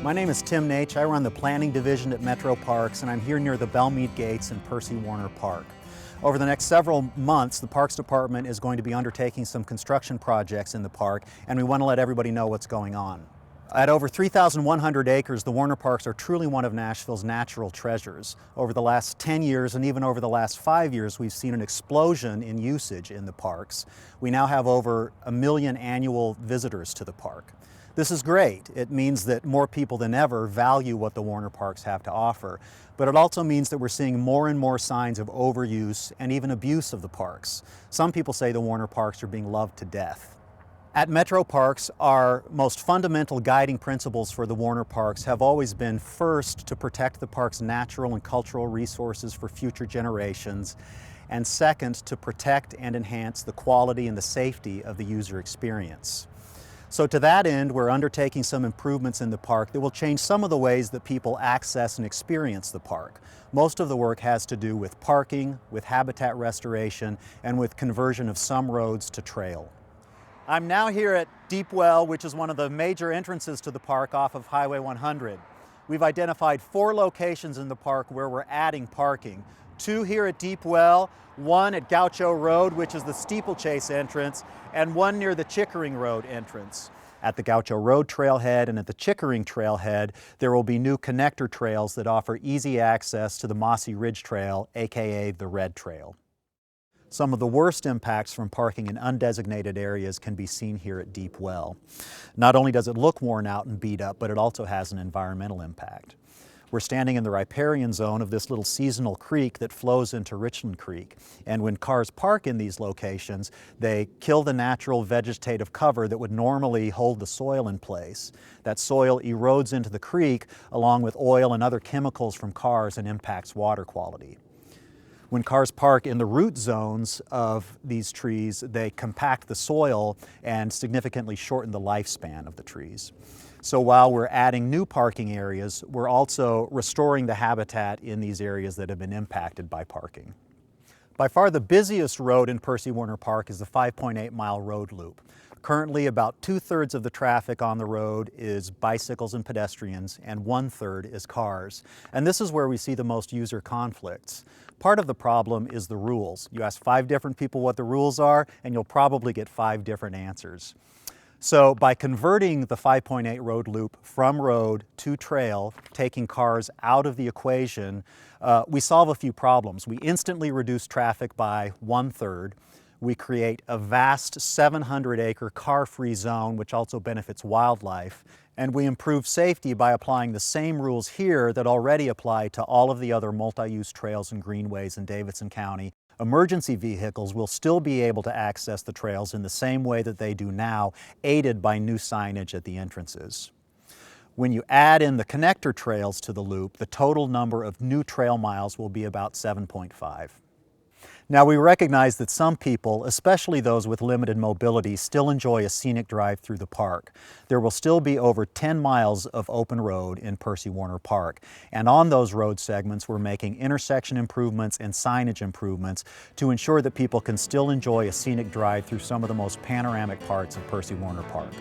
My name is Tim Naich. I run the planning division at Metro Parks, and I'm here near the Bellmead Gates in Percy Warner Park. Over the next several months, the Parks Department is going to be undertaking some construction projects in the park, and we want to let everybody know what's going on. At over 3,100 acres, the Warner Parks are truly one of Nashville's natural treasures. Over the last 10 years and even over the last 5 years, we've seen an explosion in usage in the parks. We now have over 1 million annual visitors to the park. This is great. It means that more people than ever value what the Warner Parks have to offer. But it also means that we're seeing more and more signs of overuse and even abuse of the parks. Some people say the Warner Parks are being loved to death. At Metro Parks, our most fundamental guiding principles for the Warner Parks have always been, first, to protect the park's natural and cultural resources for future generations, and second, to protect and enhance the quality and the safety of the user experience. So to that end, we're undertaking some improvements in the park that will change some of the ways that people access and experience the park. Most of the work has to do with parking, with habitat restoration, and with conversion of some roads to trail. I'm now here at Deep Well, which is one of the major entrances to the park off of Highway 100. We've identified 4 locations in the park where we're adding parking. 2 here at Deep Well, 1 at Gaucho Road, which is the steeplechase entrance, and 1 near the Chickering Road entrance. At the Gaucho Road trailhead and at the Chickering trailhead, there will be new connector trails that offer easy access to the Mossy Ridge Trail, aka the Red Trail. Some of the worst impacts from parking in undesignated areas can be seen here at Deep Well. Not only does it look worn out and beat up, but it also has an environmental impact. We're standing in the riparian zone of this little seasonal creek that flows into Richland Creek. And when cars park in these locations, they kill the natural vegetative cover that would normally hold the soil in place. That soil erodes into the creek along with oil and other chemicals from cars and impacts water quality. When cars park in the root zones of these trees, they compact the soil and significantly shorten the lifespan of the trees. So while we're adding new parking areas, we're also restoring the habitat in these areas that have been impacted by parking. By far the busiest road in Percy Warner Park is the 5.8-mile road loop. Currently, about 2/3 of the traffic on the road is bicycles and pedestrians, and 1/3 is cars. And this is where we see the most user conflicts. Part of the problem is the rules. You ask 5 different people what the rules are, and you'll probably get 5 different answers. So by converting the 5.8 road loop from road to trail, taking cars out of the equation, we solve a few problems. We instantly reduce traffic by 1/3. We create a vast 700-acre car-free zone, which also benefits wildlife. And we improve safety by applying the same rules here that already apply to all of the other multi-use trails and greenways in Davidson County. Emergency vehicles will still be able to access the trails in the same way that they do now, aided by new signage at the entrances. When you add in the connector trails to the loop, the total number of new trail miles will be about 7.5. Now, we recognize that some people, especially those with limited mobility, still enjoy a scenic drive through the park. There will still be over 10 miles of open road in Percy Warner Park. And on those road segments, we're making intersection improvements and signage improvements to ensure that people can still enjoy a scenic drive through some of the most panoramic parts of Percy Warner Park.